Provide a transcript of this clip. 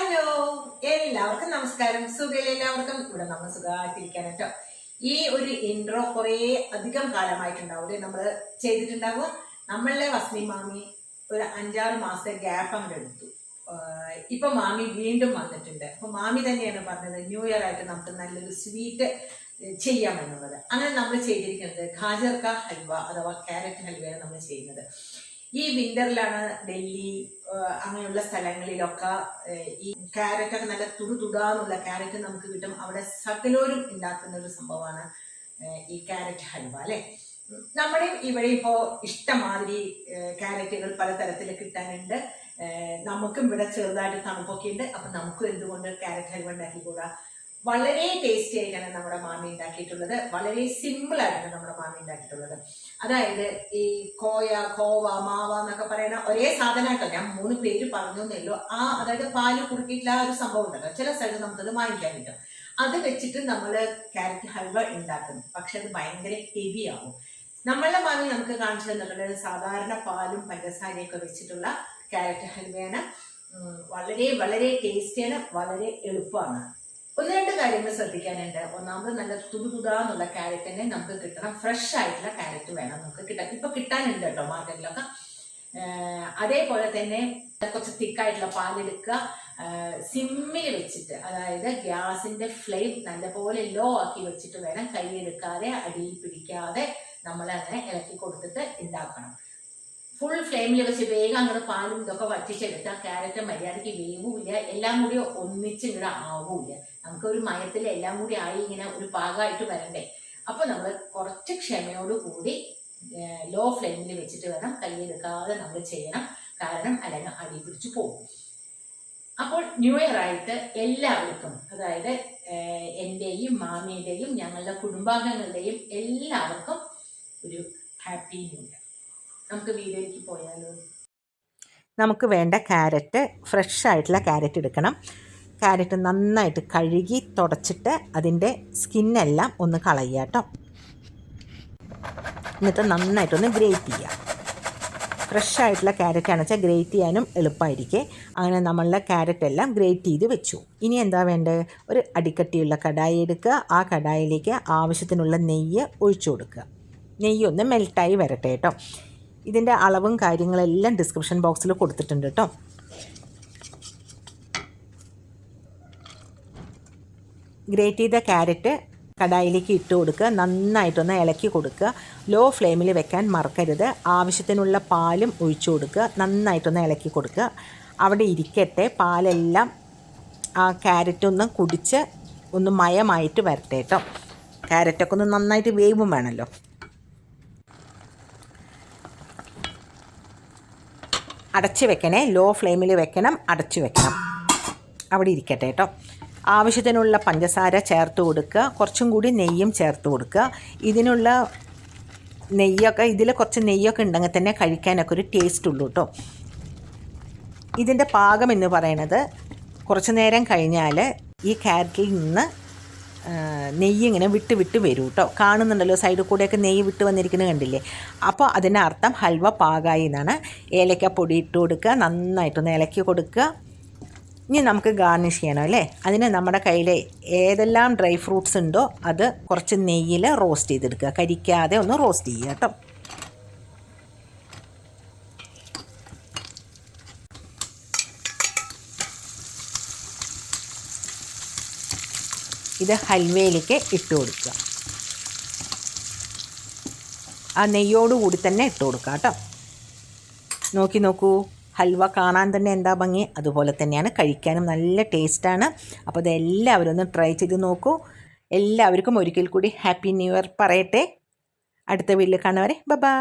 Hello, എല്ലാവർക്കും നമസ്കാരം. സുഖം എല്ലാവർക്കും. ഇവിടെ നമ്മൾ സുഖമായിട്ടിരിക്കാൻ കേട്ടോ. ഈ ഒരു ഇൻട്രോ കുറേ അധികം കാലമായിട്ടുണ്ടാവും നമ്മൾ ചെയ്തിട്ടുണ്ടാവുക. നമ്മളുടെ വസ്നി മാമി ഒരു 5-6 മാസത്തെ ഗ്യാപ്പ് അങ്ങോട്ട് എടുത്തു. ഇപ്പൊ മാമി വീണ്ടും വന്നിട്ടുണ്ട്. അപ്പൊ മാമി തന്നെയാണ് പറഞ്ഞത് ന്യൂ ഇയർ ആയിട്ട് നമുക്ക് നല്ലൊരു സ്വീറ്റ് ചെയ്യാമെന്നുള്ളത്. അങ്ങനെ നമ്മൾ ചെയ്തിരിക്കുന്നത് ഖാജർ കാ ഹൽവ അഥവാ ക്യാരറ്റ് ഹൽവയാണ് നമ്മൾ ചെയ്യുന്നത്. ഈ വിന്ററിലാണ് ഡൽഹി അങ്ങനെയുള്ള സ്ഥലങ്ങളിലൊക്കെ ഈ ക്യാരറ്റൊക്കെ നല്ല തുടുതുടാന്നുള്ള ക്യാരറ്റ് നമുക്ക് കിട്ടും. അവിടെ സകലോരും ഉണ്ടാക്കുന്ന ഒരു സംഭവമാണ് ഈ ക്യാരറ്റ് ഹൽവ അല്ലെ. നമ്മുടെ ഇവിടെ ഇപ്പോൾ ഇഷ്ടമാതിരി ക്യാരറ്റുകൾ പലതരത്തിൽ കിട്ടാനുണ്ട്. നമുക്കും ഇവിടെ ചെറുതായിട്ട് തണുപ്പൊക്കെ ഉണ്ട്. അപ്പം നമുക്കും എന്തുകൊണ്ട് ക്യാരറ്റ് ഹൽവ ഉണ്ടാക്കിക്കൂടാ. വളരെ ടേസ്റ്റി ആയിട്ടാണ് നമ്മുടെ മാമി ഉണ്ടാക്കിയിട്ടുള്ളത്. വളരെ സിമ്പിൾ ആയിട്ടാണ് നമ്മുടെ മാമി ഉണ്ടാക്കിയിട്ടുള്ളത്. അതായത് ഈ കോവ മാവ എന്നൊക്കെ പറയുന്ന ഒരേ സാധനമായിട്ടോ, ഞാൻ 3 പേര് പറഞ്ഞു എന്നല്ലോ. അതായത് പാല് കുറുക്കിയിട്ടുള്ള ആ ഒരു സംഭവം ഉണ്ടല്ലോ, ചില സ്ഥലത്ത് നമുക്കത് വാങ്ങിക്കാൻ കിട്ടും. അത് വെച്ചിട്ട് നമ്മൾ ക്യാരറ്റ് ഹൽവ ഉണ്ടാക്കും. പക്ഷെ അത് ഭയങ്കര ഹെവി ആവും. നമ്മളുടെ മാമി നമുക്ക് കാണിച്ചു തന്നിട്ടുള്ളത് സാധാരണ പാലും പഞ്ചസാരയൊക്കെ വെച്ചിട്ടുള്ള ക്യാരറ്റ് ഹൽവയാണ്. വളരെ വളരെ ടേസ്റ്റിയാണ്, വളരെ എളുപ്പമാണ്. 1-2 കാര്യങ്ങൾ ശ്രദ്ധിക്കാനുണ്ട്. ഒന്നാമത് നല്ല തുടുതുടാന്നുള്ള ക്യാരറ്റിനെ നമുക്ക് കിട്ടണം. ഫ്രഷ് ആയിട്ടുള്ള ക്യാരറ്റ് വേണം നമുക്ക് കിട്ടാൻ. ഇപ്പൊ കിട്ടാനുണ്ട് കേട്ടോ മാർക്കറ്റിലൊക്കെ. അതേപോലെ തന്നെ കുറച്ച് തിക്കായിട്ടുള്ള പാലെടുക്കുക. സിമ്മിൽ വെച്ചിട്ട്, അതായത് ഗ്യാസിന്റെ ഫ്ലെയിം നല്ലപോലെ ലോ ആക്കി വെച്ചിട്ട് വേണം, കൈയെടുക്കാതെ അടിയിൽ പിടിക്കാതെ നമ്മൾ അങ്ങനെ ഇളക്കി കൊടുത്തിട്ട് ഉണ്ടാക്കണം. ഫുൾ ഫ്ലെയിമിൽ വെച്ച് വേഗം അങ്ങോട്ട് പാലും ഇതൊക്കെ വറ്റിച്ചെടുത്താൽ ക്യാരറ്റ് മര്യാദയ്ക്ക് വേവില്ല, എല്ലാം കൂടി ഒന്നിച്ച് ഇങ്ങനെ ആവില്ല. നമുക്കൊരു മയത്തിൽ എല്ലാം കൂടി ആയി ഇങ്ങനെ ഒരു പാകമായിട്ട് വരണ്ടേ. അപ്പോൾ നമ്മൾ കുറച്ച് ക്ഷമയോട് കൂടി ലോ ഫ്ലെയിമിൽ വെച്ചിട്ട് വേണം, കൈയെടുക്കാതെ നമ്മൾ ചെയ്യണം. കാരണം അല്ലെങ്കിൽ അടി പിടിച്ചു പോകും. അപ്പോൾ ന്യൂ ഇയർ ആയിട്ട് എല്ലാവർക്കും, അതായത് എൻ്റെയും മാമിയുടെയും ഞങ്ങളുടെ കുടുംബാംഗങ്ങളുടെയും എല്ലാവർക്കും ഒരു ഹാപ്പി ന്യൂ ഇയർ. നമുക്ക് വീഡിയോയിലേക്ക് പോയാലോ. നമുക്ക് വേണ്ട ക്യാരറ്റ്, ഫ്രഷ് ആയിട്ടുള്ള ക്യാരറ്റ് എടുക്കണം. ക്യാരറ്റ് നന്നായിട്ട് കഴുകി തുടച്ചിട്ട് അതിൻ്റെ സ്കിന്നെല്ലാം ഒന്ന് കളയുക കേട്ടോ. എന്നിട്ട് നന്നായിട്ടൊന്ന് ഗ്രേറ്റ് ചെയ്യുക. ഫ്രഷ് ആയിട്ടുള്ള ക്യാരറ്റാണെന്ന് വെച്ചാൽ ഗ്രേറ്റ് ചെയ്യാനും എളുപ്പമായിരിക്കും. അങ്ങനെ നമ്മളുടെ ക്യാരറ്റ് എല്ലാം ഗ്രേറ്റ് ചെയ്ത് വെച്ചു. ഇനി എന്താ വേണ്ടത്? ഒരു അടിക്കട്ടിയുള്ള കടായി എടുക്കുക. ആ കടായിലേക്ക് ആവശ്യത്തിനുള്ള നെയ്യ് ഒഴിച്ചു കൊടുക്കുക. നെയ്യ് ഒന്ന് മെൽട്ടായി വരട്ടെ കേട്ടോ. ഇതിൻ്റെ അളവും കാര്യങ്ങളെല്ലാം ഡിസ്ക്രിപ്ഷൻ ബോക്സിൽ കൊടുത്തിട്ടുണ്ട് കേട്ടോ. ഗ്രേറ്റ് ചെയ്ത ക്യാരറ്റ് കടായിലേക്ക് ഇട്ട് കൊടുക്കുക. നന്നായിട്ടൊന്ന് ഇളക്കി കൊടുക്കുക. ലോ ഫ്ലെയിമിൽ വെക്കാൻ മറക്കരുത്. ആവശ്യത്തിനുള്ള പാലും ഒഴിച്ചു കൊടുക്കുക. നന്നായിട്ടൊന്ന് ഇളക്കി കൊടുക്കുക. അവിടെ ഇരിക്കട്ടെ. പാലെല്ലാം ആ ക്യാരറ്റൊന്ന് കുടിച്ച് ഒന്ന് മയമായിട്ട് വരട്ടെ കേട്ടോ. ക്യാരറ്റൊക്കെ ഒന്ന് നന്നായിട്ട് വേവും വേണമല്ലോ. അടച്ച് വെക്കണേ. ലോ ഫ്ലെയിമിൽ വെക്കണം, അടച്ച് വെക്കണം. അവിടെ ഇരിക്കട്ടെ കേട്ടോ. ആവശ്യത്തിനുള്ള പഞ്ചസാര ചേർത്ത് കൊടുക്കുക. കുറച്ചും കൂടി നെയ്യും ചേർത്ത് കൊടുക്കുക. ഇതിനുള്ള നെയ്യൊക്കെ, ഇതിൽ കുറച്ച് നെയ്യൊക്കെ ഉണ്ടെങ്കിൽ തന്നെ കഴിക്കാനൊക്കെ ഒരു ടേസ്റ്റ് ഉള്ളൂ കേട്ടോ. ഇതിൻ്റെ പാകം എന്ന് പറയുന്നത് കുറച്ച് നേരം കഴിഞ്ഞാൽ ഈ ക്യാരറ്റിൽ നിന്ന് നെയ്യ് ഇങ്ങനെ വിട്ട് വിട്ട് വരും കേട്ടോ. കാണുന്നുണ്ടല്ലോ സൈഡിൽ കൂടെയൊക്കെ നെയ്യ് വിട്ട് വന്നിരിക്കുന്നത് കണ്ടില്ലേ. അപ്പോൾ അതിൻ്റെ അർത്ഥം ഹൽവ പാകായി എന്നാണ്. ഏലക്ക പൊടി ഇട്ട് കൊടുക്കുക. നന്നായിട്ടൊന്ന് ഇളക്കി കൊടുക്കുക. ഇനി നമുക്ക് ഗാർണിഷ് ചെയ്യണം അല്ലേ. അതിന് നമ്മുടെ കയ്യിൽ ഏതെല്ലാം ഡ്രൈ ഫ്രൂട്ട്സ് ഉണ്ടോ അത് കുറച്ച് നെയ്യിൽ റോസ്റ്റ് ചെയ്തെടുക്കുക. കരിക്കാതെ ഒന്ന് റോസ്റ്റ് ചെയ്യുക കേട്ടോ. ഇത് ഹൽവയിലേക്ക് ഇട്ട് കൊടുക്കുക. ആ നെയ്യോടുകൂടി തന്നെ ഇട്ട് കൊടുക്കുക കേട്ടോ. നോക്കൂ, ഹൽവ കാണാൻ തന്നെ എന്താ ഭംഗി, അതുപോലെ തന്നെയാണ് കഴിക്കാനും നല്ല ടേസ്റ്റാണ്. അപ്പോൾ ഇതെല്ലാവരും ഒന്ന് ട്രൈ ചെയ്ത് നോക്കൂ. എല്ലാവർക്കും ഒരിക്കൽ കൂടി ഹാപ്പി ന്യൂ ഇയർ പറയട്ടെ. അടുത്ത വീഡിയോയിൽ കാണുവരെ ബൈ.